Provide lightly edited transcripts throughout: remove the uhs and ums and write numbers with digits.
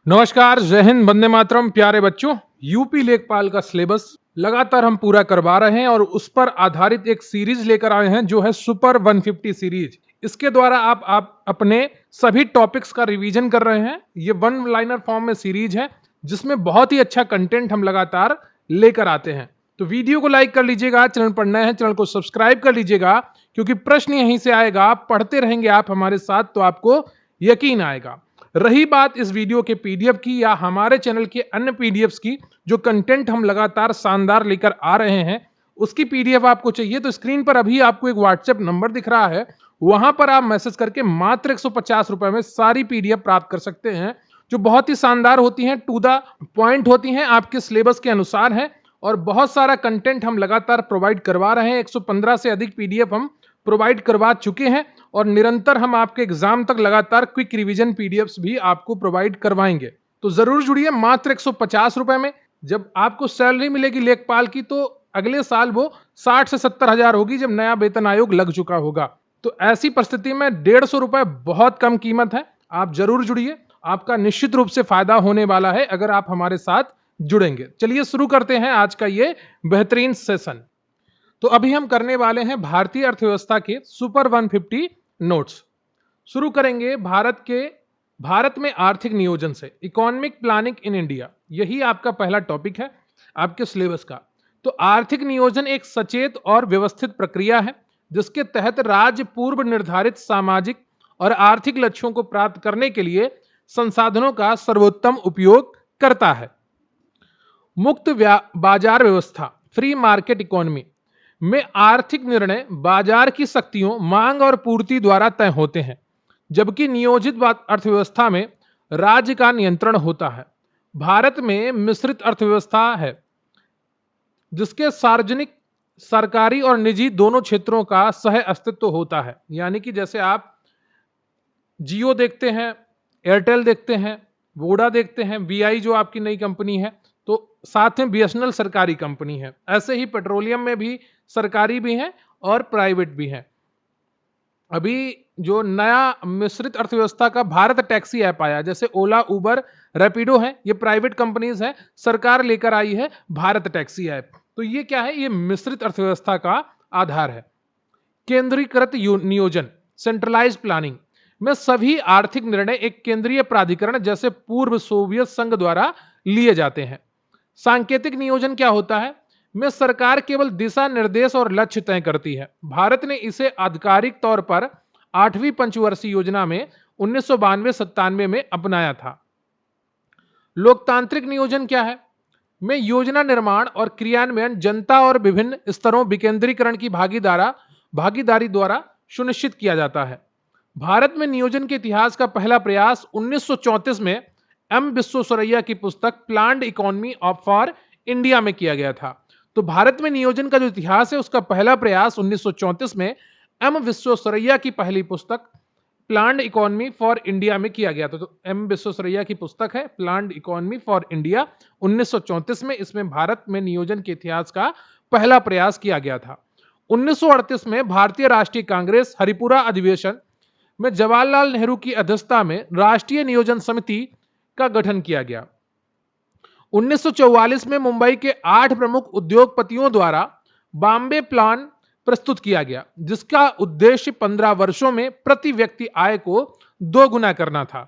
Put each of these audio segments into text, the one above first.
नमस्कार, जय हिंद, वंदे मातरम। प्यारे बच्चों, यूपी लेखपाल का सिलेबस लगातार हम पूरा करवा रहे हैं और उस पर आधारित एक सीरीज लेकर आए हैं जो है सुपर 150 सीरीज। इसके द्वारा आप अपने सभी टॉपिक्स का रिवीजन कर रहे हैं। ये वन लाइनर फॉर्म में सीरीज है जिसमें बहुत ही अच्छा कंटेंट हम लगातार लेकर आते हैं। तो वीडियो को लाइक कर लीजिएगा, चैनल पर नए हैं चैनल को सब्सक्राइब कर लीजिएगा, क्योंकि प्रश्न यहीं से आएगा। आप पढ़ते रहेंगे आप हमारे साथ तो आपको यकीन आएगा। रही बात इस वीडियो के पीडीएफ की या हमारे चैनल के अन्य पीडीएफ्स की, जो कंटेंट हम लगातार शानदार लेकर आ रहे हैं, उसकी पीडीएफ आपको चाहिए तो स्क्रीन पर अभी आपको एक व्हाट्सएप नंबर दिख रहा है, वहां पर आप मैसेज करके मात्र 150 रुपए में सारी पीडीएफ प्राप्त कर सकते हैं, जो बहुत ही शानदार होती हैं, टू द पॉइंट होती हैं, आपके सिलेबस के अनुसार है और बहुत सारा कंटेंट हम लगातार प्रोवाइड करवा रहे हैं। 115 से अधिक पीडीएफ हम प्रोवाइड करवा चुके हैं और निरंतर हम आपके एग्जाम तक लगातार क्विक रिवीजन पीडीएफ्स भी आपको प्रोवाइड करवाएंगे। तो जरूर जुड़िए मात्र 150 रुपए में। जब आपको सैलरी मिलेगी लेखपाल की तो अगले साल वो 60 से 70 हजार होगी, जब नया वेतन आयोग लग चुका होगा। तो ऐसी परिस्थिति में 150 रुपए बहुत कम कीमत है। आप जरूर जुड़िए, आपका निश्चित रूप से फायदा होने वाला है अगर आप हमारे साथ जुड़ेंगे। चलिए शुरू करते हैं आज का ये बेहतरीन सेशन। तो अभी हम करने वाले हैं भारतीय अर्थव्यवस्था के सुपर 150 नोट्स। शुरू करेंगे भारत में आर्थिक नियोजन से, इकोनॉमिक प्लानिंग इन इंडिया। यही आपका पहला टॉपिक है आपके सिलेबस का। तो आर्थिक नियोजन एक सचेत और व्यवस्थित प्रक्रिया है जिसके तहत राज्य पूर्व निर्धारित सामाजिक और आर्थिक लक्ष्यों को प्राप्त करने के लिए संसाधनों का सर्वोत्तम उपयोग करता है। मुक्त बाजार व्यवस्था, फ्री मार्केट इकोनॉमी में आर्थिक निर्णय बाजार की शक्तियों, मांग और पूर्ति द्वारा तय होते हैं, जबकि नियोजित अर्थव्यवस्था में राज्य का नियंत्रण होता है। भारत में मिश्रित अर्थव्यवस्था है जिसके सार्वजनिक, सरकारी और निजी दोनों क्षेत्रों का सह अस्तित्व होता है। यानी कि जैसे आप जियो देखते हैं, एयरटेल देखते हैं, वोडा देखते हैं, वीआई जो आपकी नई कंपनी है, तो साथ में बीएसएनएल सरकारी कंपनी है। ऐसे ही पेट्रोलियम में भी सरकारी भी हैं और प्राइवेट भी हैं। अभी जो नया मिश्रित अर्थव्यवस्था का भारत टैक्सी ऐप आया, जैसे ओला, उबर, रैपिडो है, ये प्राइवेट कंपनीज हैं, सरकार लेकर आई है भारत टैक्सी ऐप। तो ये क्या है? ये मिश्रित अर्थव्यवस्था का आधार है। केंद्रीकृत नियोजन, सेंट्रलाइज्ड प्लानिंग में सभी आर्थिक निर्णय एक केंद्रीय प्राधिकरण जैसे पूर्व सोवियत संघ द्वारा लिए जाते हैं। सांकेतिक नियोजन क्या होता है? में सरकार केवल दिशा निर्देश और लक्ष्य तय करती है। भारत ने इसे आधिकारिक तौर पर 8वीं पंचवर्षीय योजना में 1992-97 में अपनाया था। लोकतांत्रिक नियोजन क्या है? में योजना निर्माण और क्रियान्वयन जनता और विभिन्न स्तरों विकेंद्रीकरण की भागीदारी द्वारा सुनिश्चित किया जाता है। भारत में नियोजन के इतिहास का पहला प्रयास 1934 में एम विश्वेश्वरैया की पुस्तक planned economy of for India में किया गया था। तो भारत में नियोजन का जो इतिहास है उसका पहला प्रयास 1934 में एम विश्वेश्वरैया की पहली पुस्तक प्लान्ड इकोनॉमी फॉर इंडिया में किया गया था। तो एम विश्वेश्वरैया की पुस्तक है प्लान्ड इकोनॉमी फॉर इंडिया 1934 में। इसमें भारत में नियोजन के इतिहास का पहला प्रयास किया गया था। 1938 में भारतीय राष्ट्रीय कांग्रेस हरिपुरा अधिवेशन में जवाहरलाल नेहरू की अध्यक्षता में राष्ट्रीय नियोजन समिति का गठन किया गया। 1944 में मुंबई के 8 प्रमुख उद्योगपतियों द्वारा बॉम्बे प्लान प्रस्तुत किया गया, जिसका उद्देश्य 15 वर्षों में प्रति व्यक्ति आय को 2 गुना करना था।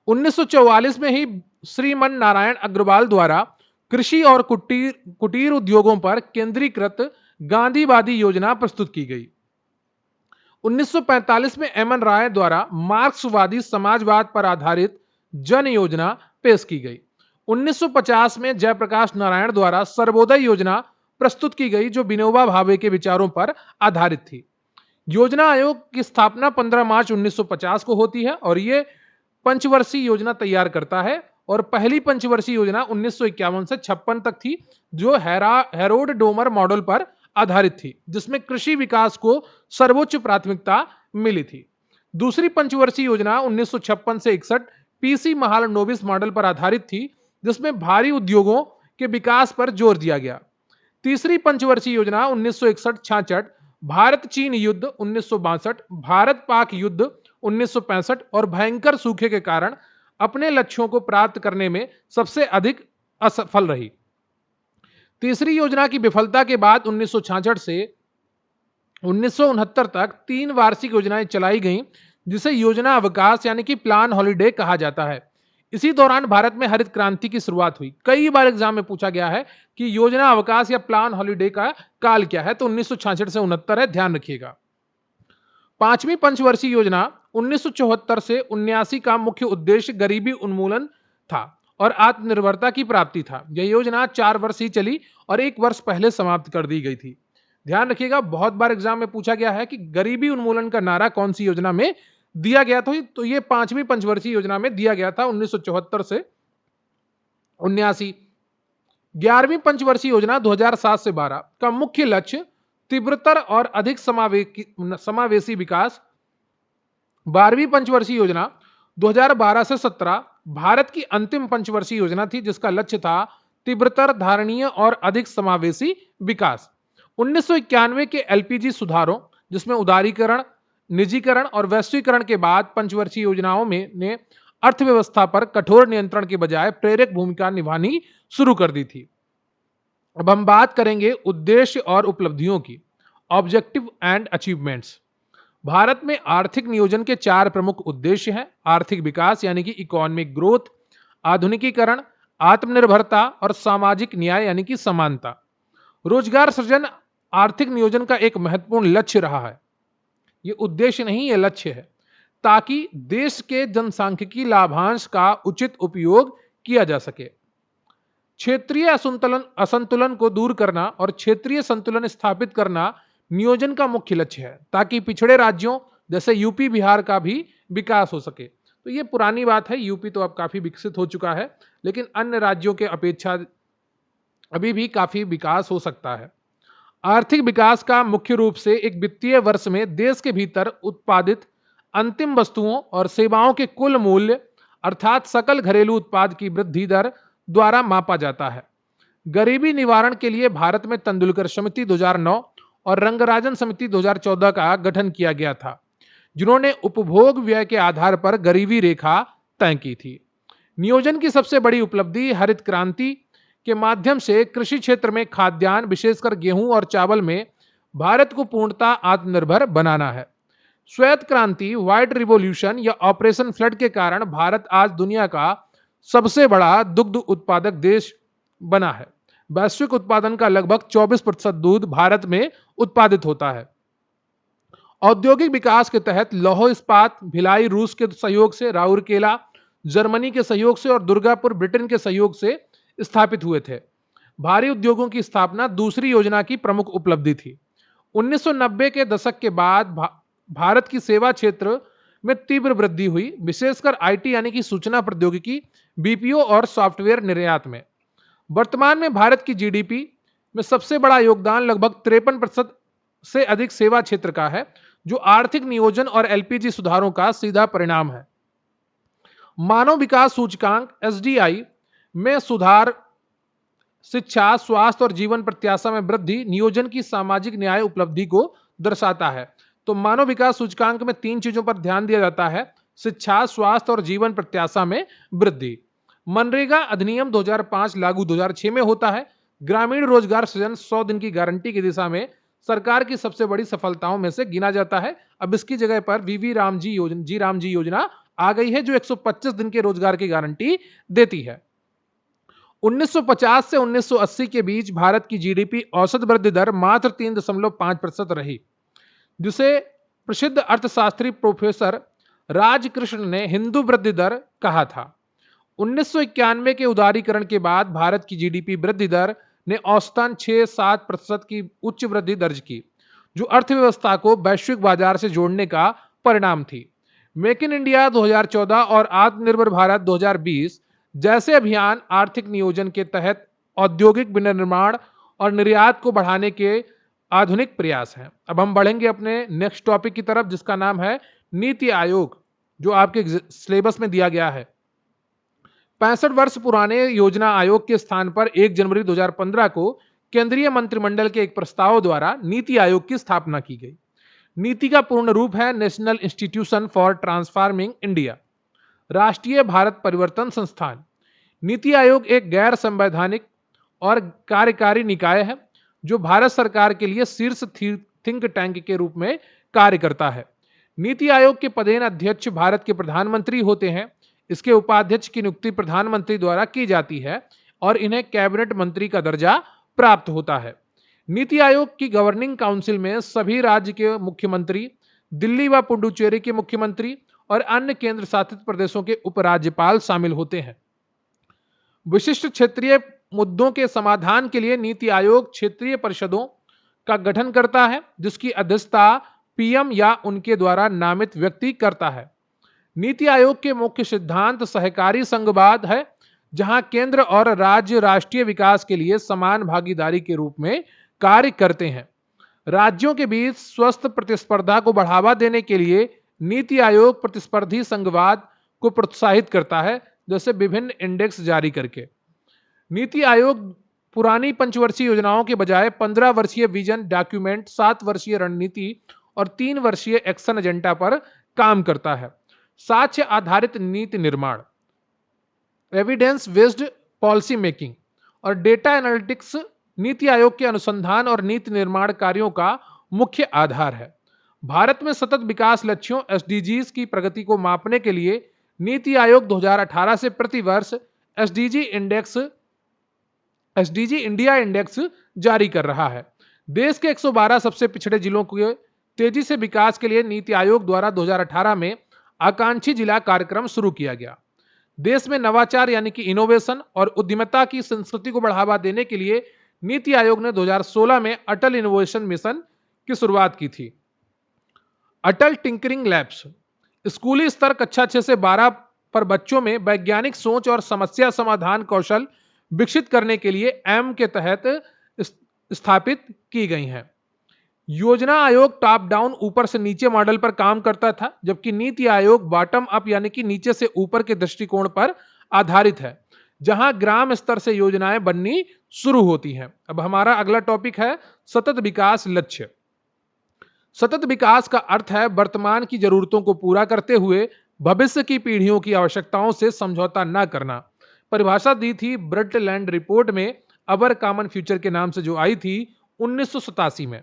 1944 में ही श्रीमन नारायण अग्रवाल द्वारा कृषि और कुटीर उद्योगों पर केंद्रीकृत गांधीवादी योजना प्रस्तुत की गई। 1945 में एमएन राय द्वारा मार्क्सवादी समाजवाद पर आधारित जन योजना पेश की गई। 1950 में जयप्रकाश नारायण द्वारा सर्वोदय योजना प्रस्तुत की गई, जो विनोबा भावे के विचारों पर आधारित थी। योजना आयोग की स्थापना 15 मार्च 1950 को होती है और यह पंचवर्षीय योजना तैयार करता है और पहली पंचवर्षीय योजना 1951 से 56 तक थी, जो हेरोड डोमर मॉडल पर आधारित थी, जिसमें कृषि विकास को सर्वोच्च प्राथमिकता मिली थी। दूसरी पंचवर्षीय योजना 1956 से 61 पीसी महालनोबिस मॉडल पर आधारित थी, जिसमें भारी उद्योगों के विकास पर जोर दिया गया। तीसरी पंचवर्षीय योजना 1961-66 भारत चीन युद्ध 1962, भारत पाक युद्ध 1965 और भयंकर सूखे के कारण अपने लक्ष्यों को प्राप्त करने में सबसे अधिक असफल रही। तीसरी योजना की विफलता के बाद 1966 से 1969 तक 3 वार्षिक योजनाएं चलाई गईं, जिसे योजना अवकाश यानी कि प्लान हॉलिडे कहा जाता है। इसी दौरान भारत में हरित क्रांति की शुरुआत हुई। कई बार एग्जाम में पूछा गया है कि योजना अवकाश या प्लान हॉलिडे का काल क्या है, तो 1966 से 69 है, ध्यान रखिएगा। पांचवी पंचवर्षीय योजना 1974 से 79 का मुख्य उद्देश्य गरीबी उन्मूलन था और आत्मनिर्भरता की प्राप्ति था। यह योजना 4 वर्ष ही चली और 1 वर्ष पहले समाप्त कर दी गई थी। ध्यान रखिएगा, बहुत बार एग्जाम में पूछा गया है कि गरीबी उन्मूलन का नारा कौन सी योजना में दिया गया था, तो ये पांचवी पंचवर्षीय योजना में दिया गया था 1974 से 79। 11वीं पंचवर्षीय योजना 2007 से 12 का मुख्य लक्ष्य तीव्रतर और अधिक समावेशी विकास। 12वीं पंचवर्षीय योजना 2012 से 17 भारत की अंतिम पंचवर्षीय योजना थी, जिसका लक्ष्य था तीव्रतर, धारणीय और अधिक समावेशी विकास। 1991 के एलपीजी सुधारों, जिसमें उदारीकरण, निजीकरण और वैश्वीकरण के बाद पंचवर्षीय योजनाओं में ने अर्थव्यवस्था पर कठोर नियंत्रण के बजाय प्रेरक भूमिका निभानी शुरू कर दी थी। अब हम बात करेंगे उद्देश्य और उपलब्धियों की। Objective and achievements. भारत में आर्थिक नियोजन के 4 प्रमुख उद्देश्य हैं। आर्थिक विकास यानी कि इकोनॉमिक ग्रोथ, आधुनिकीकरण, आत्मनिर्भरता और सामाजिक न्याय यानी कि समानता। रोजगार सृजन आर्थिक नियोजन का एक महत्वपूर्ण लक्ष्य रहा है। यह उद्देश्य नहीं, यह लक्ष्य है, ताकि देश के जनसांख्यिकी लाभांश का उचित उपयोग किया जा सके। क्षेत्रीय असंतुलन को दूर करना और क्षेत्रीय संतुलन स्थापित करना नियोजन का मुख्य लक्ष्य है, ताकि पिछड़े राज्यों जैसे यूपी, बिहार का भी विकास हो सके। तो ये पुरानी बात है, यूपी तो अब काफी विकसित हो चुका है, लेकिन अन्य राज्यों के अपेक्षा अभी भी काफी विकास हो सकता है। आर्थिक विकास का मुख्य रूप से एक वित्तीय वर्ष में देश के भीतर उत्पादित अंतिम वस्तुओं और सेवाओं के कुल मूल्य अर्थात सकल घरेलू उत्पाद की वृद्धि दर द्वारा मापा जाता है। गरीबी निवारण के लिए भारत में तेंदुलकर समिति 2009 और रंगराजन समिति 2014 का गठन किया गया था, जिन्होंने उपभोग व्यय के आधार पर गरीबी रेखा तय की थी। नियोजन की सबसे बड़ी उपलब्धि हरित क्रांति के माध्यम से कृषि क्षेत्र में खाद्यान्न, विशेषकर गेहूं और चावल में भारत को पूर्णतः आत्मनिर्भर बनाना है। श्वेत क्रांति, व्हाइट रिवॉल्यूशन या ऑपरेशन फ्लड के कारण भारत आज दुनिया का सबसे बड़ा दुग्ध उत्पादक देश बना है। वैश्विक उत्पादन का लगभग 24% दूध भारत में उत्पादित होता है। औद्योगिक विकास के तहत लौह इस्पात भिलाई रूस के सहयोग से, राउरकेला जर्मनी के सहयोग से और दुर्गापुर ब्रिटेन के सहयोग से स्थापित हुए थे। भारी उद्योगों की स्थापना दूसरी योजना की प्रमुख उपलब्धि थी। 1990 के दशक के बाद भारत की सेवा क्षेत्र में तीव्र वृद्धि हुई, विशेषकर आईटी यानी कि सूचना प्रौद्योगिकी, बीपीओ और सॉफ्टवेयर निर्यात में। वर्तमान में भारत की जीडीपी में सबसे बड़ा योगदान लगभग 53% से अधिक सेवा क्षेत्र का है, जो आर्थिक नियोजन और एलपीजी सुधारों का सीधा परिणाम है। मानव विकास सूचकांक एसडीआई में सुधार, शिक्षा, स्वास्थ्य और जीवन प्रत्याशा में वृद्धि नियोजन की सामाजिक न्याय उपलब्धि को दर्शाता है। तो मानव विकास सूचकांक में 3 चीजों पर ध्यान दिया जाता है: शिक्षा, स्वास्थ्य और जीवन प्रत्याशा में वृद्धि। मनरेगा अधिनियम 2005 लागू 2006 में होता है। ग्रामीण रोजगार सृजन 100 दिन की गारंटी की दिशा में सरकार की सबसे बड़ी सफलताओं में से गिना जाता है। अब इसकी जगह पर वीवी रामजी योजना आ गई है, जो 125 दिन के रोजगार की गारंटी देती है। 1950 से 1980 के बीच भारत की जीडीपी औसत वृद्धि दर मात्र 3.5% रही, जिसे प्रसिद्ध अर्थशास्त्री प्रोफेसर राजकृष्ण ने हिंदू वृद्धि दर कहा था। 1991 के उदारीकरण के बाद भारत की जीडीपी वृद्धि दर ने औसतन 6-7% की उच्च वृद्धि दर्ज की, जो अर्थव्यवस्था को वैश्विक बाजार से जोड़ने का परिणाम थी। मेक इन इंडिया 2014 और आत्मनिर्भर भारत 2020 जैसे अभियान आर्थिक नियोजन के तहत औद्योगिक विनिर्माण और निर्यात को बढ़ाने के आधुनिक प्रयास हैं। अब हम बढ़ेंगे अपने नेक्स्ट टॉपिक की तरफ, जिसका नाम है नीति आयोग, जो आपके सिलेबस में दिया गया है। 65 वर्ष पुराने योजना आयोग के स्थान पर 1 जनवरी 2015 को केंद्रीय मंत्रिमंडल के एक प्रस्ताव द्वारा नीति आयोग की स्थापना की गई। नीति का पूर्ण रूप है national institution for transforming India. राष्ट्रीय भारत परिवर्तन संस्थान। नीति आयोग एक गैर संवैधानिक और कार्यकारी निकाय है जो भारत सरकार के लिए शीर्ष थिंक टैंक के रूप में कार्य करता है। नीति आयोग के पदेन अध्यक्ष भारत के प्रधानमंत्री होते हैं। इसके उपाध्यक्ष की नियुक्ति प्रधानमंत्री द्वारा की जाती है और इन्हें कैबिनेट मंत्री का दर्जा प्राप्त होता है। नीति आयोग की गवर्निंग काउंसिल में सभी राज्य के मुख्यमंत्री, दिल्ली व पुडुचेरी के मुख्यमंत्री और अन्य केंद्र शासित प्रदेशों के उपराज्यपाल शामिल होते हैं। विशिष्ट क्षेत्रीय मुद्दों के समाधान के लिए नीति आयोग क्षेत्रीय परिषदों का गठन करता है जिसकी अध्यक्षता पीएम या उनके द्वारा नामित व्यक्ति करता है। नीति आयोग के मुख्य सिद्धांत सहकारी संघवाद है, जहां केंद्र और राज्य राष्ट्रीय विकास के लिए समान भागीदारी के रूप में कार्य करते हैं। राज्यों के बीच स्वस्थ प्रतिस्पर्धा को बढ़ावा देने के लिए नीति आयोग प्रतिस्पर्धी संघवाद को प्रोत्साहित करता है, जैसे विभिन्न इंडेक्स जारी करके। नीति आयोग पुरानी पंचवर्षीय योजनाओं के बजाय 15 वर्षीय विजन डॉक्यूमेंट, 7 वर्षीय रणनीति और 3 वर्षीय एक्शन एजेंडा पर काम करता है। साक्ष्य आधारित नीति निर्माण, एविडेंस बेस्ड पॉलिसी मेकिंग और डेटा एनालिटिक्स नीति आयोग के अनुसंधान और नीति निर्माण कार्यों का मुख्य आधार है। भारत में सतत विकास लक्ष्यों एसडीजीज की प्रगति को मापने के लिए नीति आयोग 2018 से प्रतिवर्ष एसडीजी इंडिया इंडेक्स जारी कर रहा है। देश के 112 सबसे पिछड़े जिलों के तेजी से विकास के लिए नीति आयोग द्वारा 2018 में आकांक्षी जिला कार्यक्रम शुरू किया गया। देश में नवाचार यानी कि इनोवेशन और उद्यमिता की संस्कृति को बढ़ावा देने के लिए नीति आयोग ने 2016 में अटल इनोवेशन मिशन की शुरुआत की थी। अटल टिंकरिंग लैब्स स्कूली स्तर कक्षा 6 से 12 पर बच्चों में वैज्ञानिक सोच और समस्या समाधान कौशल विकसित करने के लिए एम के तहत स्थापित की गई हैं। योजना आयोग टॉप डाउन ऊपर से नीचे मॉडल पर काम करता था, जबकि नीति आयोग बॉटम अप यानी कि नीचे से ऊपर के दृष्टिकोण पर आधारित है, जहां ग्राम स्तर से योजनाएं बननी शुरू होती हैं। अब हमारा अगला टॉपिक है सतत विकास लक्ष्य। सतत विकास का अर्थ है वर्तमान की जरूरतों को पूरा करते हुए भविष्य की पीढ़ियों की आवश्यकताओं से समझौता न करना। परिभाषा दी थी ब्रटलैंड रिपोर्ट में, अवर कॉमन फ्यूचर के नाम से जो आई थी 1987 में।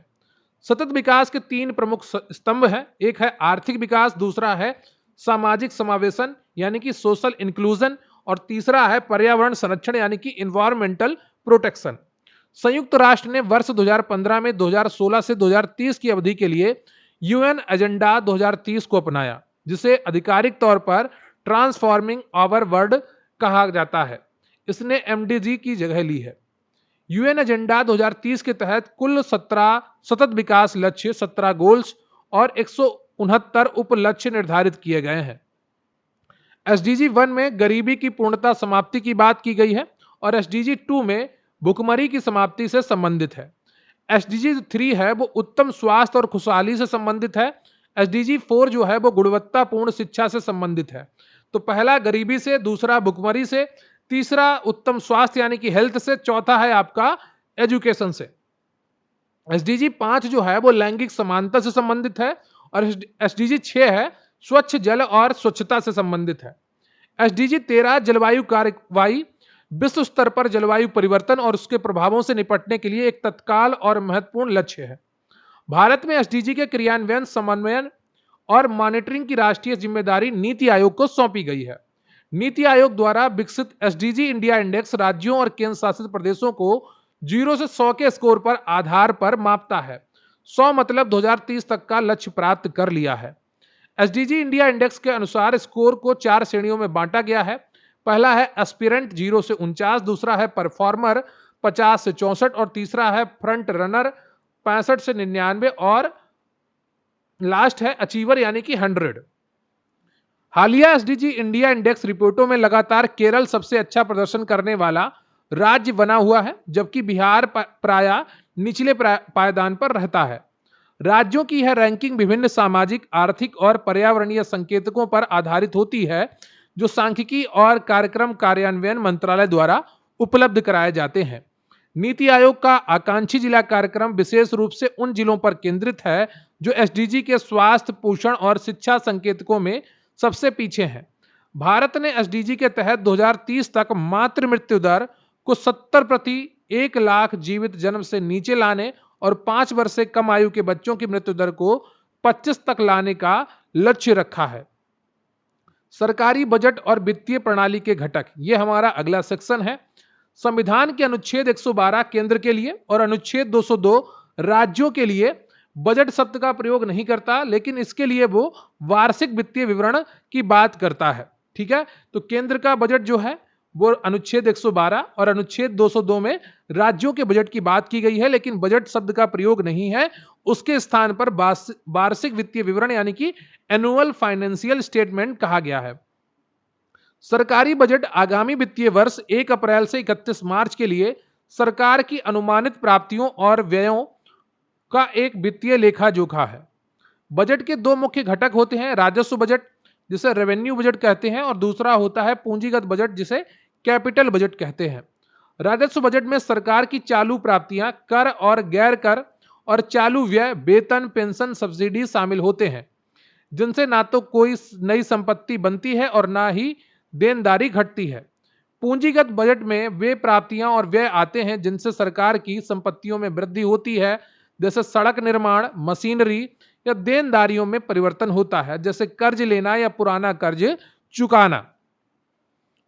सतत विकास के 3 प्रमुख स्तंभ हैं। एक है आर्थिक विकास, दूसरा है सामाजिक समावेशन यानी कि सोशल इंक्लूजन और तीसरा है पर्यावरण संरक्षण यानी कि इन्वायरमेंटल प्रोटेक्शन। संयुक्त राष्ट्र ने वर्ष 2015 में 2016 से 2030 की अवधि के लिए यूएन एजेंडा 2030 को अपनाया, जिसे आधिकारिक तौर पर ट्रांसफॉर्मिंग आवर वर्ल्ड कहा जाता है। इसने एमडीजी की जगह ली है। यूएन एजेंडा 2030 के तहत कुल 17 सतत विकास लक्ष्य, 17 गोल्स और 169 उप लक्ष्य निर्धारित किए गए हैं। एसडीजी 1 में गरीबी की पूर्णता समाप्ति की बात की गई है और एसडीजी 2 में भुखमरी की समाप्ति से संबंधित है। एसडीजी 3 है वो उत्तम स्वास्थ्य और खुशहाली से संबंधित है। एसडीजी 4 जो है वो गुणवत्तापूर्ण शिक्षा से संबंधित है। तो पहला गरीबी से, दूसरा भुखमरी से, तीसरा उत्तम स्वास्थ्य यानी कि हेल्थ से, चौथा है आपका एजुकेशन से। एसडीजी 5 जो है वो लैंगिक समानता से संबंधित है और एसडीजी 6 है स्वच्छ जल और स्वच्छता से संबंधित है। एसडीजी 13 जलवायु कार्रवाई, विश्व स्तर पर जलवायु परिवर्तन और उसके प्रभावों से निपटने के लिए एक तत्काल और महत्वपूर्ण लक्ष्य है। भारत में एसडीजी के क्रियान्वयन, समन्वयन और मॉनिटरिंग की राष्ट्रीय जिम्मेदारी नीति आयोग को सौंपी गई है। नीति आयोग द्वारा विकसित एसडीजी इंडिया इंडेक्स राज्यों और केंद्र शासित प्रदेशों को 0 से 100 के स्कोर पर आधार पर मापता है। 100 मतलब 2030 तक का लक्ष्य प्राप्त कर लिया है। एसडीजी इंडिया इंडेक्स के अनुसार स्कोर को 4 श्रेणियों में बांटा गया है। पहला है एस्पिरेंट 0 से 49, दूसरा है परफॉर्मर 50 से 64 और तीसरा है फ्रंट रनर 65 से 99 और लास्ट है अचीवर यानी कि 100। हालिया एसडीजी इंडिया इंडेक्स रिपोर्टों में लगातार केरल सबसे अच्छा प्रदर्शन करने वाला राज्य बना हुआ है, जबकि बिहार प्रायः निचले पायदान पर रहता है। राज्यों की यह रैंकिंग विभिन्न सामाजिक, आर्थिक और पर्यावरणीय संकेतकों पर आधारित होती है, जो सांख्यिकी और कार्यक्रम कार्यान्वयन मंत्रालय द्वारा उपलब्ध कराए जाते हैं। नीति आयोग का आकांक्षी जिला कार्यक्रम विशेष रूप से उन जिलों पर केंद्रित है जो एसडीजी के स्वास्थ्य, पोषण और शिक्षा संकेतकों में सबसे पीछे हैं। भारत ने एसडीजी के तहत 2030 तक मातृ मृत्यु दर को 70 प्रति 1 लाख जीवित जन्म से नीचे लाने और 5 वर्ष से कम आयु के बच्चों की मृत्यु दर को 25 तक लाने का लक्ष्य रखा है। सरकारी बजट और वित्तीय प्रणाली के घटक, ये हमारा अगला सेक्शन है। संविधान के अनुच्छेद 112 केंद्र के लिए और अनुच्छेद 202 राज्यों के लिए बजट शब्द का प्रयोग नहीं करता, लेकिन इसके लिए वो वार्षिक वित्तीय विवरण की बात करता है। ठीक है, तो केंद्र का बजट जो है वो अनुच्छेद 112 और अनुच्छेद 202 में राज्यों के बजट की बात की गई है, लेकिन बजट शब्द का प्रयोग नहीं है। उसके स्थान पर वार्षिक वित्तीय विवरण यानी कि एनुअल फाइनेंशियल स्टेटमेंट कहा गया है। सरकारी बजट आगामी वित्तीय वर्ष 1 अप्रैल से 31 मार्च के लिए सरकार की अनुमानित प्राप्तियों और व्ययों का एक वित्तीय लेखा जोखा है। बजट के दो मुख्य घटक होते हैं, राजस्व बजट जिसे रेवेन्यू बजट कहते हैं और दूसरा होता है पूंजीगत बजट जिसे कैपिटल बजट कहते हैं। राजस्व बजट में सरकार की चालू प्राप्तियां, कर और गैर कर और चालू व्यय, वेतन, पेंशन, सब्सिडी शामिल होते हैं, जिनसे ना तो कोई नई संपत्ति बनती है और ना ही देनदारी घटती है। पूंजीगत बजट में वे प्राप्तियां और व्यय आते हैं जिनसे सरकार की संपत्तियों में वृद्धि होती है, जैसे सड़क निर्माण, मशीनरी, या देनदारियों में परिवर्तन होता है, जैसे कर्ज लेना या पुराना कर्ज चुकाना।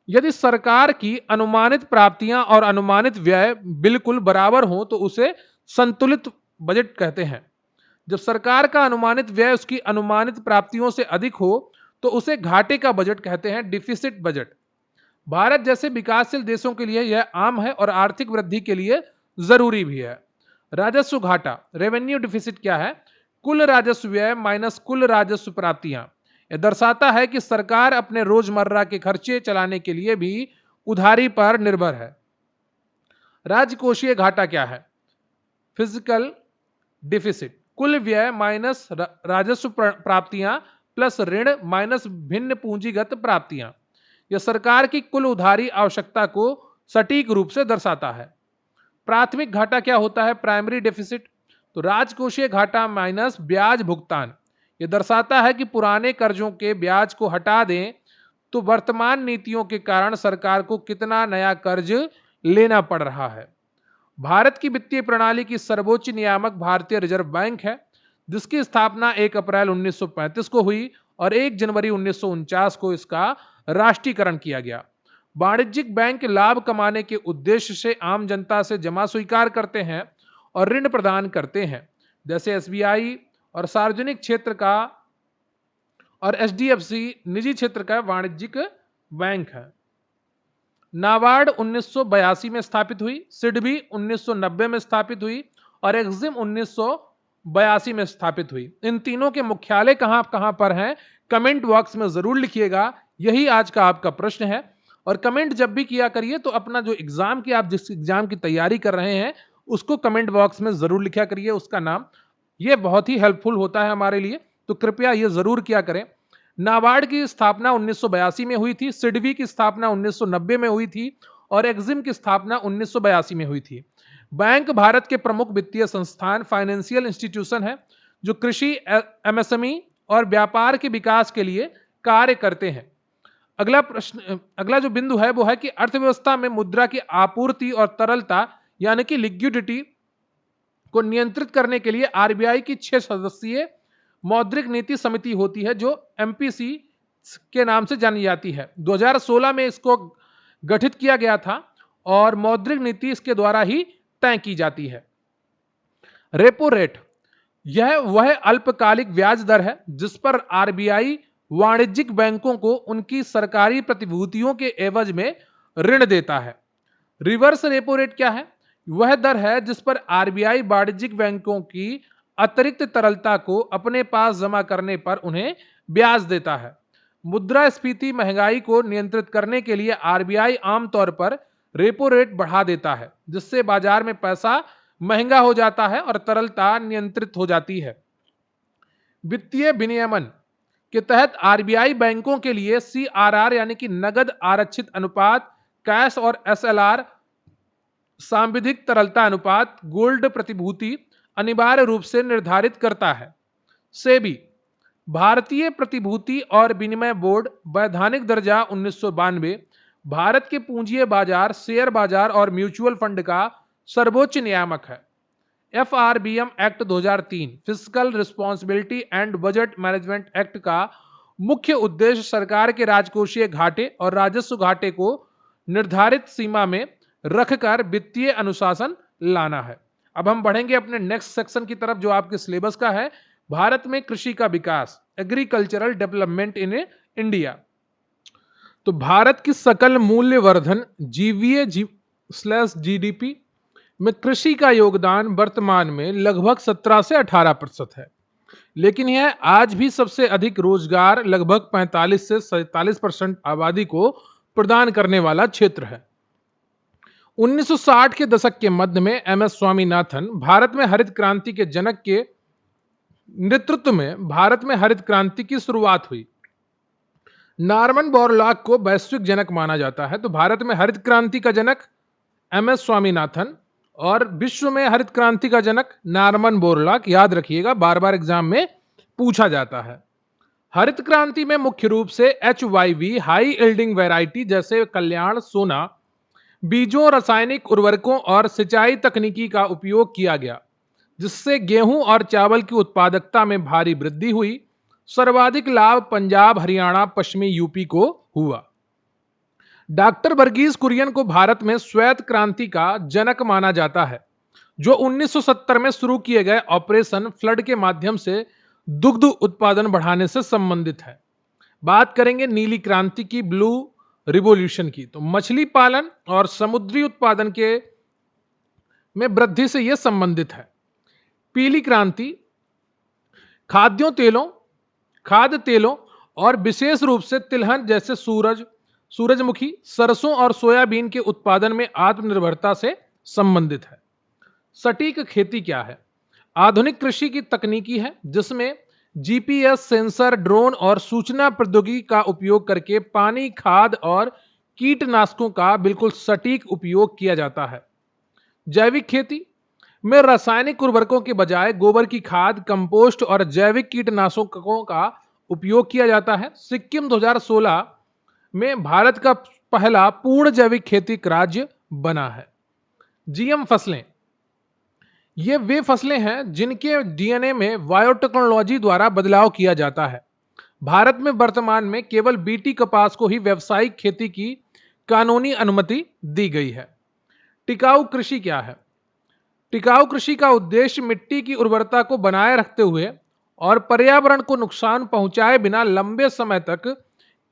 यदि सरकार की अनुमानित प्राप्तियां और अनुमानित व्यय बिल्कुल बराबर हो तो उसे संतुलित बजट कहते हैं। जब सरकार का अनुमानित व्यय उसकी अनुमानित प्राप्तियों से अधिक हो तो उसे घाटे का बजट कहते हैं, डिफिसिट बजट। भारत जैसे विकासशील देशों के लिए यह आम है और आर्थिक वृद्धि के लिए जरूरी भी है। राजस्व घाटा, रेवेन्यू डिफिसिट क्या है? कुल राजस्व व्यय माइनस कुल राजस्व प्राप्तियां। यह दर्शाता है कि सरकार अपने रोजमर्रा के खर्चे चलाने के लिए भी उधारी पर निर्भर है। राजकोषीय घाटा क्या है? फिजिकल डिफिसिट, कुल व्यय माइनस राजस्व प्राप्तियां प्लस ऋण माइनस भिन्न पूंजीगत प्राप्तियां। यह सरकार की कुल उधारी आवश्यकता को सटीक रूप से दर्शाता है। प्राथमिक घाटा क्या होता है? प्राइमरी डेफिसिट, तो राजकोषीय घाटा माइनस ब्याज भुगतान। यह दर्शाता है कि पुराने कर्जों के ब्याज को हटा दें तो वर्तमान नीतियों के कारण सरकार को कितना नया कर्ज लेना पड़ रहा है। भारत की वित्तीय प्रणाली की सर्वोच्च नियामक भारतीय रिजर्व बैंक है, जिसकी स्थापना 1 अप्रैल 1935 को हुई और 1 जनवरी 1949 को इसका राष्ट्रीयकरण किया गया। वाणिज्यिक बैंक लाभ कमाने के उद्देश्य से आम जनता से जमा स्वीकार करते हैं और ऋण प्रदान करते हैं, जैसे एसबीआई और सार्वजनिक क्षेत्र का और एचडीएफसी निजी क्षेत्र का वाणिज्यिक बैंक है। नाबार्ड 1982 में स्थापित हुई, सिडबी 1990 में स्थापित हुई और एक्सिम 1982 में स्थापित हुई। इन तीनों के मुख्यालय कहां कहां पर हैं, कमेंट बॉक्स में जरूर लिखिएगा। यही आज का आपका प्रश्न है। और कमेंट जब भी किया करिए तो अपना जो एग्जाम की, आप जिस एग्जाम की तैयारी कर रहे हैं उसको कमेंट बॉक्स में जरूर लिखा करिए, उसका नाम। ये बहुत ही हेल्पफुल होता है हमारे लिए, तो कृपया ये जरूर किया करें। नाबार्ड की स्थापना 1982 में हुई थी, सिडबी की स्थापना 1990 में हुई थी और एक्सिम की स्थापना 1982 में हुई थी। बैंक भारत के प्रमुख वित्तीय संस्थान, फाइनेंशियल इंस्टीट्यूशन है जो कृषि, एमएसएमई और व्यापार के विकास के लिए कार्य करते हैं। अगला जो बिंदु है वो है कि अर्थव्यवस्था में मुद्रा की आपूर्ति और तरलता यानी कि लिक्विडिटी को नियंत्रित करने के लिए आरबीआई की 6 सदस्यीय मौद्रिक नीति समिति होती है, जो एमपीसी के नाम से जानी जाती है। 2016 में इसको गठित किया गया था और मौद्रिक नीति इसके द्वारा ही तय की जाती है। रेपो रेट, यह वह अल्पकालिक ब्याज दर है जिस पर आरबीआई वाणिज्यिक बैंकों को उनकी सरकारी प्रतिभूतियों के एवज में ऋण देता है। रिवर्स रेपो रेट क्या है? वह दर है जिस पर आरबीआई वाणिज्यिक बैंकों की अतिरिक्त तरलता को अपने पास जमा करने पर उन्हें ब्याज देता है। मुद्रास्फीति, महंगाई को नियंत्रित करने के लिए आरबीआई आमतौर पर रेपो रेट बढ़ा देता है, जिससे बाजार में पैसा महंगा हो जाता है और तरलता नियंत्रित हो जाती है। वित्तीय विनियमन के तहत आरबीआई बैंकों के लिए सीआरआर यानी कि नगद आरक्षित अनुपात, कैश और एसएलआर सांविधिक तरलता अनुपात, गोल्ड प्रतिभूति अनिवार्य रूप से निर्धारित करता है। सेबी भारतीय प्रतिभूति और विनिमय बोर्ड वैधानिक दर्जा 1992 भारत के पूंजी बाजार, शेयर बाजार और म्यूचुअल फंड का सर्वोच्च नियामक है। FRBM act 2003 fiscal responsibility and budget management act का मुख्य उद्देश्य सरकार के राजकोषीय घाटे और राजस्व घाटे को निर्धारित सीमा में रखकर वित्तीय अनुशासन लाना है। अब हम बढ़ेंगे अपने नेक्स्ट सेक्शन की तरफ जो आपके सिलेबस का है, भारत में कृषि का विकास, एग्रीकल्चरल डेवलपमेंट इन इंडिया। तो भारत की सकल मूल्य वर्धन GVA/GDP में कृषि का योगदान वर्तमान में लगभग 17 से 18% है, लेकिन यह आज भी सबसे अधिक रोजगार लगभग 45 से 47% आबादी को प्रदान करने वाला क्षेत्र है। 1960 के दशक के मध्य में MS स्वामीनाथन भारत में हरित क्रांति के जनक के नेतृत्व में भारत में हरित क्रांति की शुरुआत हुई। नॉर्मन बोरलॉग को वैश्विक जनक माना जाता है। तो भारत में हरित क्रांति का जनक MS स्वामीनाथन और विश्व में हरित क्रांति का जनक नॉर्मन बोरलॉग, याद रखिएगा, बार बार एग्जाम में पूछा जाता है। हरित क्रांति में मुख्य रूप से HYV हाई यील्डिंग वैरायटी जैसे कल्याण सोना बीजों, रासायनिक उर्वरकों और सिंचाई तकनीकी का उपयोग किया गया, जिससे गेहूं और चावल की उत्पादकता में भारी वृद्धि हुई। सर्वाधिक लाभ पंजाब, हरियाणा, पश्चिमी यूपी को हुआ। डॉक्टर वर्गीज कुरियन को भारत में श्वेत क्रांति का जनक माना जाता है, जो 1970 में शुरू किए गए ऑपरेशन फ्लड के माध्यम से दुग्ध उत्पादन बढ़ाने से संबंधित है। बात करेंगे नीली क्रांति की, ब्लू रिवॉल्यूशन की, तो मछली पालन और समुद्री उत्पादन के में वृद्धि से यह संबंधित है। पीली क्रांति खाद्य तेलों और विशेष रूप से तिलहन जैसे सूरजमुखी, सरसों और सोयाबीन के उत्पादन में आत्मनिर्भरता से संबंधित है। सटीक खेती क्या है? आधुनिक कृषि की तकनीकी है जिसमें GPS, सेंसर, ड्रोन और सूचना प्रौद्योगिकी का उपयोग करके पानी, खाद और कीटनाशकों का बिल्कुल सटीक उपयोग किया जाता है। जैविक खेती में रासायनिक उर्वरकों के बजाय गोबर की खाद, कंपोस्ट और जैविक कीटनाशकों का उपयोग किया जाता है। सिक्किम 2016 में भारत का पहला पूर्ण जैविक खेती राज्य बना है। GM फसलें, ये वे फसलें हैं जिनके DNA में बायोटेक्नोलॉजी द्वारा बदलाव किया जाता है। भारत में वर्तमान में केवल BT कपास को ही व्यावसायिक खेती की कानूनी अनुमति दी गई है। टिकाऊ कृषि क्या है? टिकाऊ कृषि का उद्देश्य मिट्टी की उर्वरता को बनाए रखते हुए और पर्यावरण को नुकसान पहुंचाए बिना लंबे समय तक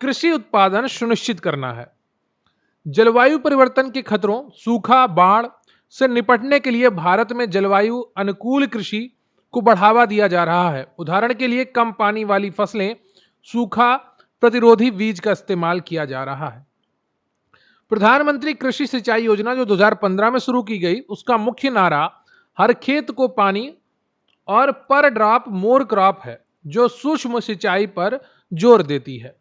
कृषि उत्पादन सुनिश्चित करना है। जलवायु परिवर्तन के खतरों, सूखा, बाढ़ से निपटने के लिए भारत में जलवायु अनुकूल कृषि को बढ़ावा दिया जा रहा है। उदाहरण के लिए कम पानी वाली फसलें, सूखा प्रतिरोधी बीज का इस्तेमाल किया जा रहा है। प्रधानमंत्री कृषि सिंचाई योजना जो 2015 में शुरू की गई, उसका मुख्य नारा हर खेत को पानी और पर ड्रॉप मोर क्रॉप है, जो सूक्ष्म सिंचाई पर जोर देती है।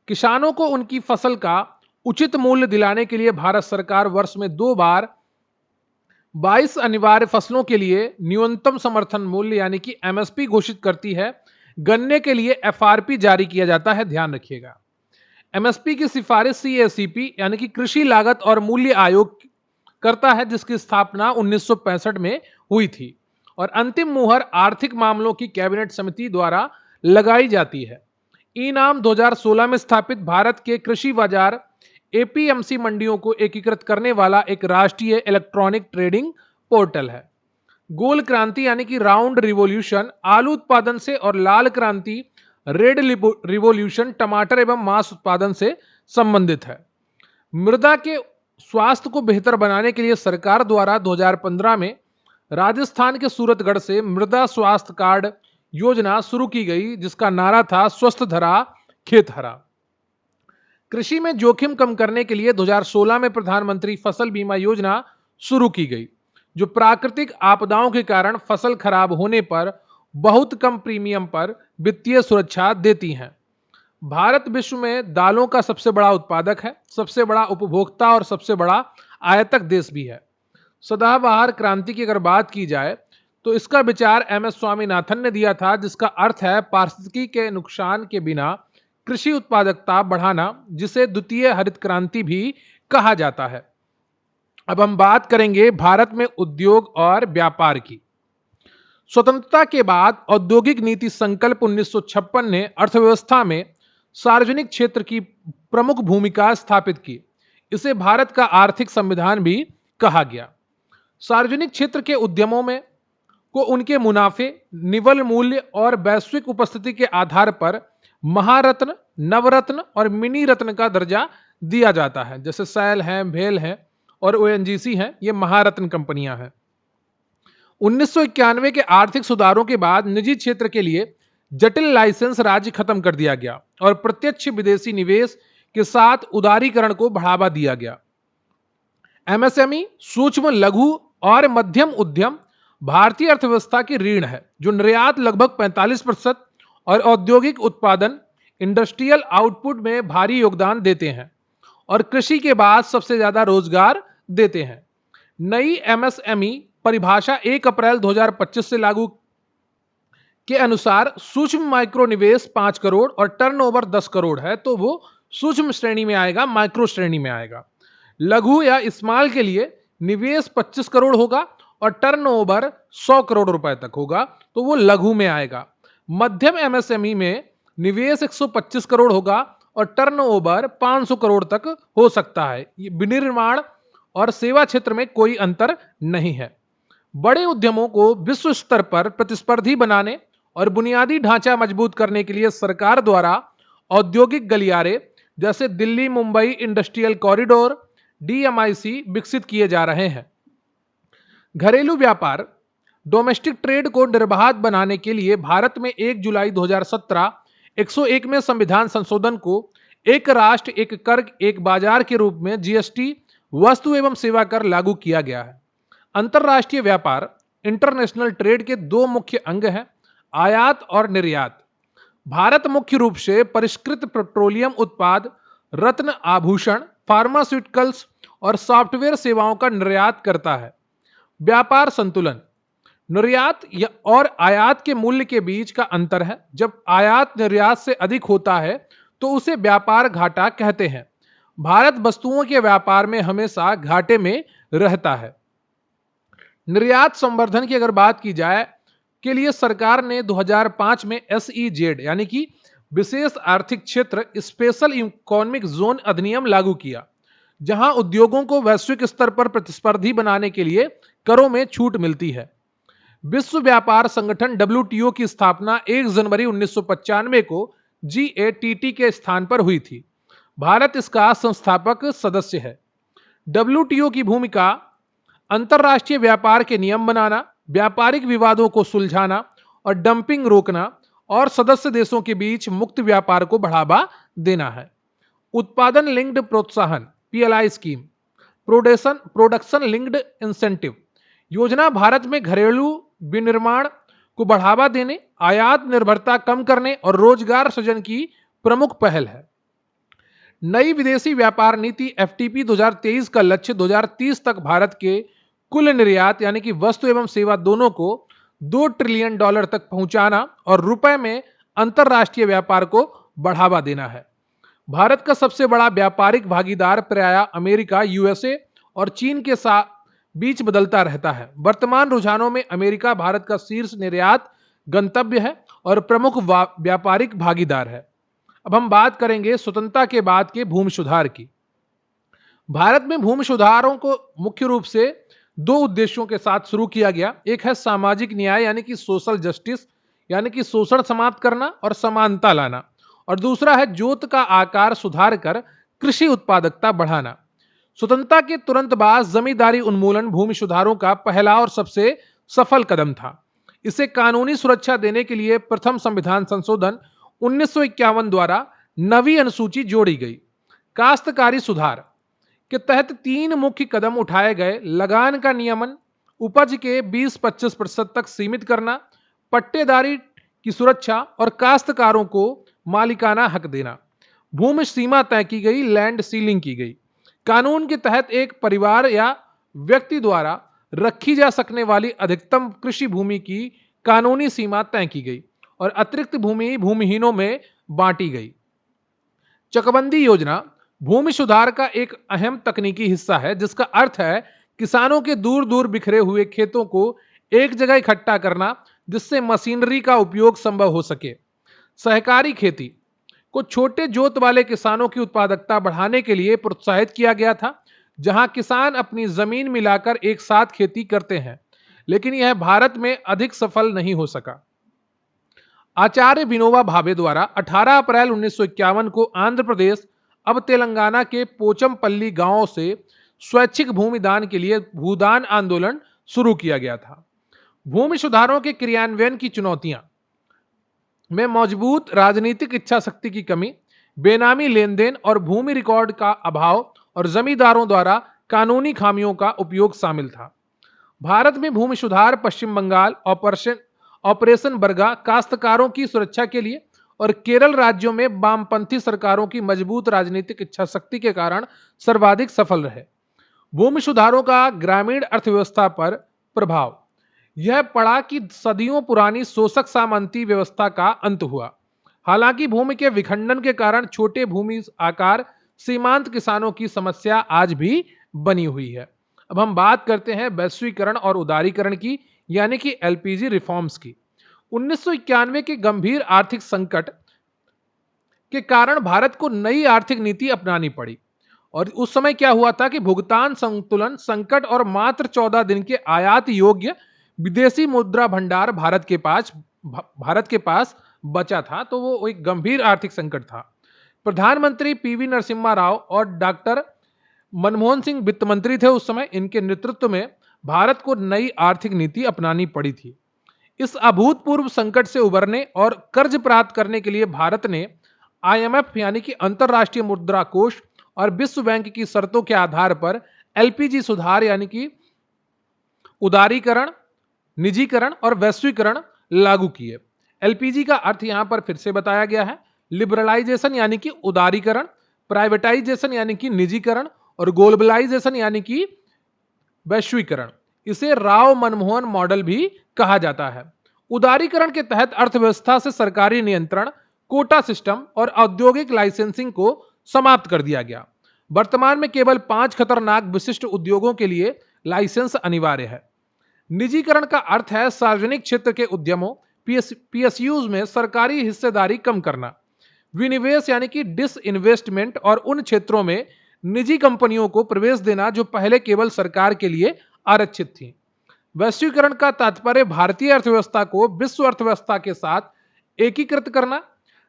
किसानों को उनकी फसल का उचित मूल्य दिलाने के लिए भारत सरकार वर्ष में 2 बार 22 अनिवार्य फसलों के लिए न्यूनतम समर्थन मूल्य यानी कि MSP घोषित करती है। गन्ने के लिए FRP जारी किया जाता है, ध्यान रखिएगा। MSP की सिफारिश CACP यानी कि कृषि लागत और मूल्य आयोग करता है, जिसकी स्थापना 1965 में हुई थी और अंतिम मुहर आर्थिक मामलों की कैबिनेट समिति द्वारा लगाई जाती है। ई-नाम 2016 में स्थापित भारत के कृषि बाजार APMC मंडियों को एकीकृत करने वाला एक राष्ट्रीय इलेक्ट्रॉनिक ट्रेडिंग पोर्टल है। गोल क्रांति यानी कि राउंड रिवॉल्यूशन आलू उत्पादन से और लाल क्रांति रेड रिवॉल्यूशन टमाटर एवं मांस उत्पादन से संबंधित है। मृदा के स्वास्थ्य को बेहतर बनाने के लिए सरकार द्वारा 2015 में राजस्थान के सूरतगढ़ से मृदा स्वास्थ्य कार्ड योजना शुरू की गई, जिसका नारा था स्वस्थ धरा खेत हरा। कृषि में जोखिम कम करने के लिए 2016 में प्रधानमंत्री फसल बीमा योजना शुरू की गई, जो प्राकृतिक आपदाओं के कारण फसल खराब होने पर बहुत कम प्रीमियम पर वित्तीय सुरक्षा देती हैं। भारत विश्व में दालों का सबसे बड़ा उत्पादक है, सबसे बड़ा उपभोक्ता और सबसे बड़ा आयातक देश भी है। सदाबहार क्रांति की अगर बात की जाए तो इसका विचार एम एस स्वामीनाथन ने दिया था, जिसका अर्थ है पारिस्थितिकी के नुकसान के बिना कृषि उत्पादकता बढ़ाना, जिसे द्वितीय हरित क्रांति भी कहा जाता है। अब हम बात करेंगे भारत में उद्योग और व्यापार की। स्वतंत्रता के बाद औद्योगिक नीति संकल्प 1956 ने अर्थव्यवस्था में सार्वजनिक क्षेत्र की प्रमुख भूमिका स्थापित की। इसे भारत का आर्थिक संविधान भी कहा गया। सार्वजनिक क्षेत्र के उद्यमों में को उनके मुनाफे, निवल मूल्य और वैश्विक उपस्थिति के आधार पर महारत्न, नवरत्न और मिनी रत्न का दर्जा दिया जाता है। जैसे सेल है, भेल है और ओएनजीसी है, ये महारत्न कंपनियां हैं। 1991 के आर्थिक सुधारों के बाद निजी क्षेत्र के लिए जटिल लाइसेंस राज्य खत्म कर दिया गया और प्रत्यक्ष विदेशी निवेश के साथ उदारीकरण को बढ़ावा दिया गया। एमएसएमई, सूक्ष्म, लघु और मध्यम उद्यम भारतीय अर्थव्यवस्था की रीढ़ है, जो निर्यात लगभग 45% और औद्योगिक उत्पादन, इंडस्ट्रियल आउटपुट में भारी योगदान देते हैं और कृषि के बाद सबसे ज्यादा रोजगार देते हैं। नई एमएसएमई परिभाषा 1 अप्रैल 2025 से लागू के अनुसार सूक्ष्म माइक्रो निवेश 5 करोड़ और टर्नओवर 10 करोड़ है, तो वो सूक्ष्म श्रेणी में आएगा, माइक्रो श्रेणी में आएगा। लघु या स्मॉल के लिए निवेश 25 करोड़ होगा और टर्नओवर 100 करोड़ रुपए तक होगा, तो वो लघु में आएगा। मध्यम एमएसएमई में निवेश 125 करोड़ होगा और टर्नओवर 500 करोड़ तक हो सकता है। विनिर्माण और सेवा क्षेत्र में कोई अंतर नहीं है। बड़े उद्यमों को विश्व स्तर पर प्रतिस्पर्धी बनाने और बुनियादी ढांचा मजबूत करने के लिए सरकार द्वारा औद्योगिक गलियारे जैसे Delhi Mumbai industrial corridor DMIC विकसित किए जा रहे हैं। घरेलू व्यापार, डोमेस्टिक ट्रेड को निर्बाध बनाने के लिए भारत में 1 जुलाई 2017 101 में संविधान संशोधन को एक राष्ट्र एक कर एक बाजार के रूप में जीएसटी वस्तु एवं सेवा कर लागू किया गया है। अंतरराष्ट्रीय व्यापार, इंटरनेशनल ट्रेड के दो मुख्य अंग हैं, आयात और निर्यात। भारत मुख्य रूप से परिष्कृत पेट्रोलियम उत्पाद, रत्न आभूषण, फार्मास्यूटिकल्स और सॉफ्टवेयर सेवाओं का निर्यात करता है। व्यापार संतुलन, निर्यात और आयात के मूल्य के बीच का अंतर है। जब आयात निर्यात से अधिक होता है तो उसे व्यापार घाटा कहते हैं। भारत वस्तुओं के व्यापार में हमेशा घाटे में रहता है। निर्यात संवर्धन की अगर बात की जाए के लिए सरकार ने 2005 में एसईजेड यानी कि विशेष आर्थिक क्षेत्र स्पेशल इकोनॉमिक जोन अधिनियम लागू किया, जहां उद्योगों को वैश्विक स्तर पर प्रतिस्पर्धी बनाने के लिए करों में छूट मिलती है। विश्व व्यापार संगठन डब्ल्यूटीओ की स्थापना 1 जनवरी 1995 को जीएटीटी के स्थान पर हुई थी। भारत इसका संस्थापक सदस्य है। डब्ल्यूटीओ की भूमिका अंतरराष्ट्रीय व्यापार के नियम बनाना, व्यापारिक विवादों को सुलझाना और डंपिंग रोकना और सदस्य देशों के बीच मुक्त व्यापार को बढ़ावा देना है। उत्पादन लिंक्ड प्रोत्साहन PLI scheme, production linked incentive योजना भारत में घरेलू विनिर्माण को बढ़ावा देने, आयात निर्भरता कम करने और रोजगार सृजन की प्रमुख पहल है। नई विदेशी व्यापार नीति एफटीपी 2023 का लक्ष्य 2030 तक भारत के कुल निर्यात यानी कि वस्तु एवं सेवा दोनों को $2 ट्रिलियन तक पहुंचाना और रुपए में अंतरराष्ट्रीय व्यापार को बढ़ावा देना है। भारत का सबसे बड़ा व्यापारिक भागीदार प्रायः अमेरिका, यूएसए और चीन के साथ बीच बदलता रहता है। वर्तमान रुझानों में अमेरिका भारत का शीर्ष निर्यात गंतव्य है और प्रमुख व्यापारिक भागीदार है। अब हम बात करेंगे स्वतंत्रता के बाद के भूमि सुधार की। भारत में भूमि सुधारों को मुख्य रूप से दो उद्देश्यों के साथ शुरू किया गया। एक है सामाजिक न्याय यानी कि सोशल जस्टिस यानी कि शोषण समाप्त करना और समानता लाना, और दूसरा है जोत का आकार सुधार कर कृषि उत्पादकता बढ़ाना। स्वतंत्रता के तुरंत बाद जमींदारी उन्मूलन भूमि सुधारों का पहला और सबसे सफल कदम था। इसे कानूनी सुरक्षा देने के लिए प्रथम संविधान संशोधन 1951 द्वारा नवी अनुसूची जोड़ी गई। काश्तकारी सुधार के तहत 3 मुख्य कदम उठाए गए। लगान का नियमन, उपज के 20-25% तक सीमित करना, पट्टेदारी की सुरक्षा और काश्तकारों को मालिकाना हक देना। भूमि सीमा तय की गई, लैंड सीलिंग की गई। कानून के तहत एक परिवार या व्यक्ति द्वारा रखी जा सकने वाली अधिकतम कृषि भूमि की कानूनी सीमा तय की गई और अतिरिक्त भूमि भूमिहीनों में बांटी गई। चकबंदी योजना भूमि सुधार का एक अहम तकनीकी हिस्सा है, जिसका अर्थ है किसानों के दूर दूर बिखरे हुए खेतों को एक जगह इकट्ठा करना, जिससे मशीनरी का उपयोग संभव हो सके। सहकारी खेती को छोटे जोत वाले किसानों की उत्पादकता बढ़ाने के लिए प्रोत्साहित किया गया था, जहां किसान अपनी जमीन मिलाकर एक साथ खेती करते हैं, लेकिन यह भारत में अधिक सफल नहीं हो सका। आचार्य विनोबा भावे द्वारा 18 अप्रैल 1951 को आंध्र प्रदेश अब तेलंगाना के पोचमपल्ली गांव से स्वैच्छिक भूमि दान के लिए भूदान आंदोलन शुरू किया गया था। भूमि सुधारों के क्रियान्वयन की चुनौतियां में मजबूत राजनीतिक इच्छा शक्ति की कमी, बेनामी लेन देन और भूमि रिकॉर्ड का अभाव और जमींदारों द्वारा कानूनी खामियों का उपयोग शामिल था। भारत में भूमि सुधार पश्चिम बंगाल ऑपरेशन बरगा काश्तकारों की सुरक्षा के लिए और केरल राज्यों में वामपंथी सरकारों की मजबूत राजनीतिक इच्छा शक्ति के कारण सर्वाधिक सफल रहे। भूमि सुधारों का ग्रामीण अर्थव्यवस्था पर प्रभाव यह पड़ा कि सदियों पुरानी शोषक सामंती व्यवस्था का अंत हुआ। हालांकि भूमि के विखंडन के कारण छोटे भूमि आकार सीमांत किसानों की समस्या आज भी बनी हुई है। अब हम बात करते हैं वैश्वीकरण और उदारीकरण की, यानी कि एलपीजी रिफॉर्म्स की। 1991 के गंभीर आर्थिक संकट के कारण भारत को नई आर्थिक नीति अपनानी पड़ी और उस समय क्या हुआ था कि भुगतान संतुलन संकट और मात्र 14 दिन के आयात योग्य विदेशी मुद्रा भंडार भारत के पास बचा था, तो वो एक गंभीर आर्थिक संकट था। प्रधानमंत्री पीवी नरसिम्हा राव और डॉक्टर मनमोहन सिंह वित्त मंत्री थे उस समय। इनके नेतृत्व में भारत को नई आर्थिक नीति अपनानी पड़ी थी। इस अभूतपूर्व संकट से उबरने और कर्ज प्राप्त करने के लिए भारत ने आईएमएफ यानी कि अंतरराष्ट्रीय मुद्रा कोष और विश्व बैंक की शर्तों के आधार पर एलपीजी सुधार यानी कि उदारीकरण, निजीकरण और वैश्वीकरण लागू किए। एलपीजी का अर्थ यहां पर फिर से बताया गया है, लिबरलाइजेशन यानी कि उदारीकरण, प्राइवेटाइजेशन यानी कि निजीकरण और ग्लोबलाइजेशन यानी कि वैश्वीकरण। इसे राव मनमोहन मॉडल भी कहा जाता है। उदारीकरण के तहत अर्थव्यवस्था से सरकारी नियंत्रण, कोटा सिस्टम और औद्योगिक लाइसेंसिंग को समाप्त कर दिया गया। वर्तमान में केवल 5 खतरनाक विशिष्ट उद्योगों के लिए लाइसेंस अनिवार्य है। निजीकरण का अर्थ है सार्वजनिक क्षेत्र के उद्यमों पीएसयूज में सरकारी हिस्सेदारी कम करना। विनिवेश यानी कि डिसइन्वेस्टमेंट और उन क्षेत्रों में निजी कंपनियों को प्रवेश देना जो पहले केवल सरकार के लिए आरक्षित थी। वैश्वीकरण का तात्पर्य भारतीय अर्थव्यवस्था को विश्व अर्थव्यवस्था के साथ एकीकृत करना,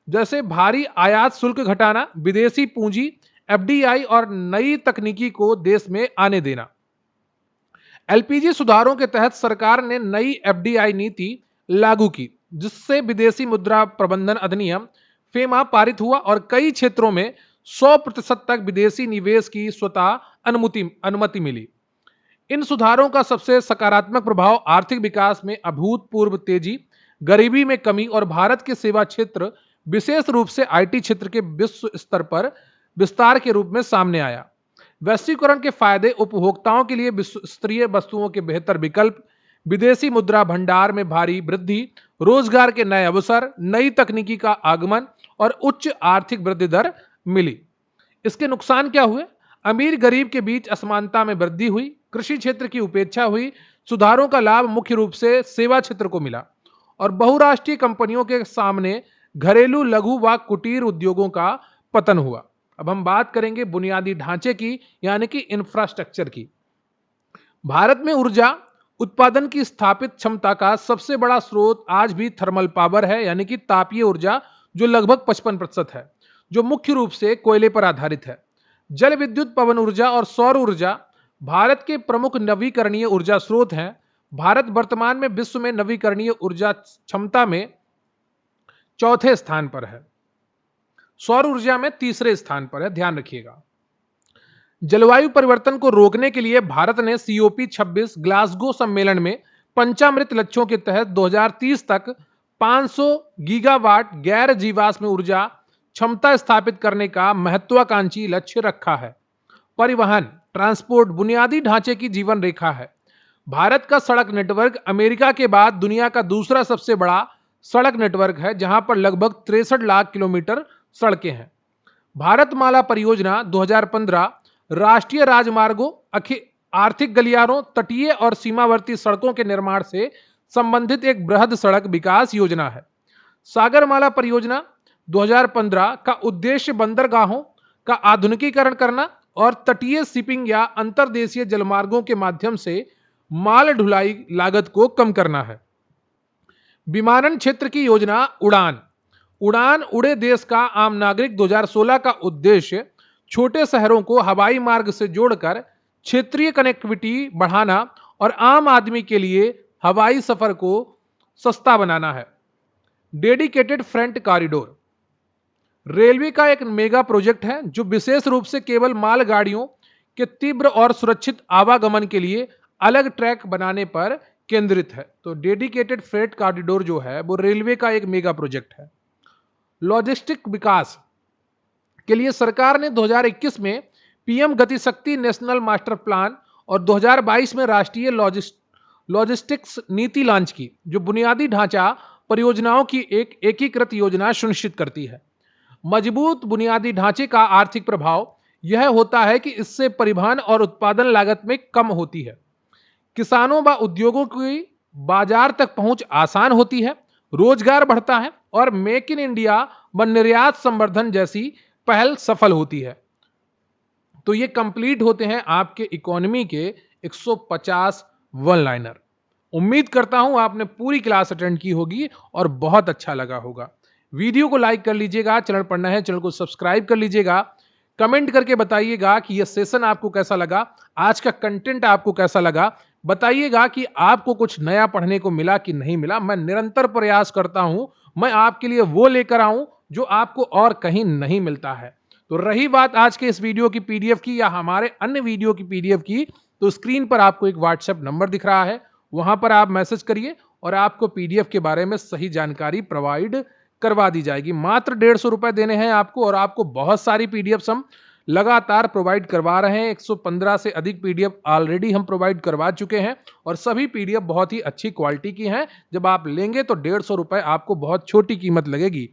जैसे भारी आयात शुल्क घटाना, विदेशी पूंजी एफडीआई और नई तकनीकी को देश में आने देना। एलपीजी सुधारों के तहत सरकार ने नई एफडीआई नीति लागू की, जिससे विदेशी मुद्रा प्रबंधन अधिनियम फेमा पारित हुआ और कई क्षेत्रों में 100% तक विदेशी निवेश की स्वतः अनुमति मिली। इन सुधारों का सबसे सकारात्मक प्रभाव आर्थिक विकास में अभूतपूर्व तेजी, गरीबी में कमी और भारत के सेवा क्षेत्र विशेष रूप से आईटी क्षेत्र के विश्व स्तर पर विस्तार के रूप में सामने आया। वैश्वीकरण के फायदे उपभोक्ताओं के लिए विश्व स्तरीय वस्तुओं के बेहतर विकल्प, विदेशी मुद्रा भंडार में भारी वृद्धि, रोजगार के नए अवसर, नई तकनीकी का आगमन और उच्च आर्थिक वृद्धि दर मिली। इसके नुकसान क्या हुए? अमीर गरीब के बीच असमानता में वृद्धि हुई, कृषि क्षेत्र की उपेक्षा हुई, सुधारों का लाभ मुख्य रूप से सेवा क्षेत्र को मिला और बहुराष्ट्रीय कंपनियों के सामने घरेलू लघु व कुटीर उद्योगों का पतन हुआ। अब हम बात करेंगे बुनियादी ढांचे की, यानी कि इंफ्रास्ट्रक्चर की। भारत में ऊर्जा उत्पादन की स्थापित क्षमता का सबसे बड़ा स्रोत आज भी थर्मल पावर है, यानी कि तापीय ऊर्जा, जो लगभग 55% है, जो मुख्य रूप से कोयले पर आधारित है। जल विद्युत, पवन ऊर्जा और सौर ऊर्जा भारत के प्रमुख नवीकरणीय ऊर्जा स्रोत हैं। भारत वर्तमान में विश्व में नवीकरणीय ऊर्जा क्षमता में चौथे स्थान पर है, सौर ऊर्जा में तीसरे स्थान पर है, ध्यान रखिएगा। जलवायु परिवर्तन को रोकने के लिए भारत ने COP26 ग्लासगो सम्मेलन में पंचामृत लक्ष्यों के तहत 2030 तक 500 गीगावाट गैर जीवाश्म ऊर्जा क्षमता स्थापित करने का महत्वाकांक्षी लक्ष्य रखा है। परिवहन, ट्रांसपोर्ट बुनियादी ढांचे की जीवन रेखा है। भारत का सड़क नेटवर्क अमेरिका के बाद दुनिया का दूसरा सबसे बड़ा सड़क नेटवर्क है, जहां पर लगभग 63 लाख किलोमीटर सड़कें हैं। भारतमाला परियोजना 2015 राष्ट्रीय राजमार्गों, आर्थिक गलियारों, तटीय और सीमावर्ती सड़कों के निर्माण से संबंधित एक बृहद सड़क विकास योजना है। सागरमाला परियोजना 2015 का उद्देश्य बंदरगाहों का आधुनिकीकरण करना और तटीय शिपिंग या अंतर्देशीय जलमार्गों के माध्यम से माल ढुलाई लागत को कम करना है। विमानन क्षेत्र की योजना उड़ान उड़े देश का आम नागरिक 2016 का उद्देश्य छोटे शहरों को हवाई मार्ग से जोड़कर क्षेत्रीय कनेक्टिविटी बढ़ाना और आम आदमी के लिए हवाई सफर को सस्ता बनाना है। डेडिकेटेड फ्रेट कॉरिडोर रेलवे का एक मेगा प्रोजेक्ट है जो विशेष रूप से केवल मालगाड़ियों के तीव्र और सुरक्षित आवागमन के लिए अलग ट्रैक बनाने पर केंद्रित है। तो डेडिकेटेड फ्रेट कॉरिडोर जो है वो रेलवे का एक मेगा प्रोजेक्ट है। लॉजिस्टिक विकास के लिए सरकार ने 2021 में पीएम गति शक्ति नेशनल मास्टर प्लान और 2022 में राष्ट्रीय लॉजिस्टिक्स नीति लॉन्च की, जो बुनियादी ढांचा परियोजनाओं की एक एकीकृत योजना सुनिश्चित करती है। मजबूत बुनियादी ढांचे का आर्थिक प्रभाव यह होता है कि इससे परिवहन और उत्पादन लागत में कम होती है, किसानों व उद्योगों की बाजार तक पहुंच आसान होती है, रोजगार बढ़ता है और मेक इन इंडिया व निर्यात संवर्धन जैसी पहल सफल होती है। तो ये कंप्लीट होते हैं आपके इकोनॉमी के 150 वन लाइनर। उम्मीद करता हूं आपने पूरी क्लास अटेंड की होगी और बहुत अच्छा लगा होगा। वीडियो को लाइक कर लीजिएगा, चैनल पर नए हैं चैनल को सब्सक्राइब कर लीजिएगा, कमेंट करके बताइएगा कि यह सेशन आपको कैसा लगा, आज का कंटेंट आपको कैसा लगा, बताइएगा कि आपको कुछ नया पढ़ने को मिला कि नहीं मिला। मैं निरंतर प्रयास करता हूं मैं आपके लिए वो लेकर आऊं जो आपको और कहीं नहीं मिलता है। तो रही बात आज के इस वीडियो की पीडीएफ की या हमारे अन्य वीडियो की पीडीएफ की, तो स्क्रीन पर आपको एक व्हाट्सएप नंबर दिख रहा है, वहां पर आप मैसेज करिए और आपको पीडीएफ के बारे में सही जानकारी प्रोवाइड करवा दी जाएगी। मात्र 150 रुपए देने हैं आपको और आपको बहुत सारी पीडीएफ हम लगातार प्रोवाइड करवा रहे हैं। 115 से अधिक पीडीएफ ऑलरेडी हम प्रोवाइड करवा चुके हैं और सभी पीडीएफ बहुत ही अच्छी क्वालिटी की हैं। जब आप लेंगे तो 150 रुपए आपको बहुत छोटी कीमत लगेगी।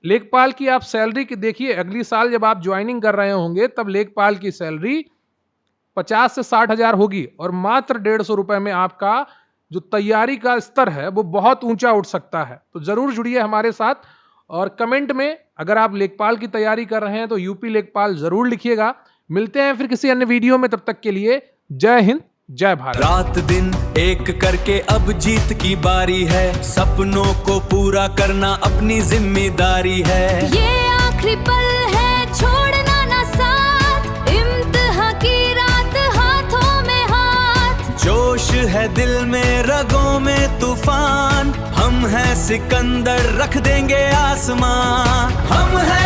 लेखपाल की आप सैलरी की देखिए, अगली साल जब आप ज्वाइनिंग कर रहे होंगे तब लेखपाल की सैलरी 50 से 60 हजार होगी और मात्र 150 रुपए में आपका जो तैयारी का स्तर है वो बहुत ऊंचा उठ सकता है। तो जरूर जुड़िए हमारे साथ और कमेंट में अगर आप लेखपाल की तैयारी कर रहे हैं तो यूपी लेखपाल जरूर लिखिएगा। मिलते हैं फिर किसी अन्य वीडियो में, तब तक के लिए जय हिंद जय भारत। रात दिन एक करके अब जीत की बारी है, सपनों को पूरा करना अपनी जिम्मेदारी है। ये आखिरी पल है छोड़ना ना साथ, इम्तिहां की रात हाथों में हाथ। जोश है दिल में रगों में तूफान, हम हैं सिकंदर रख देंगे आसमां। हम हैं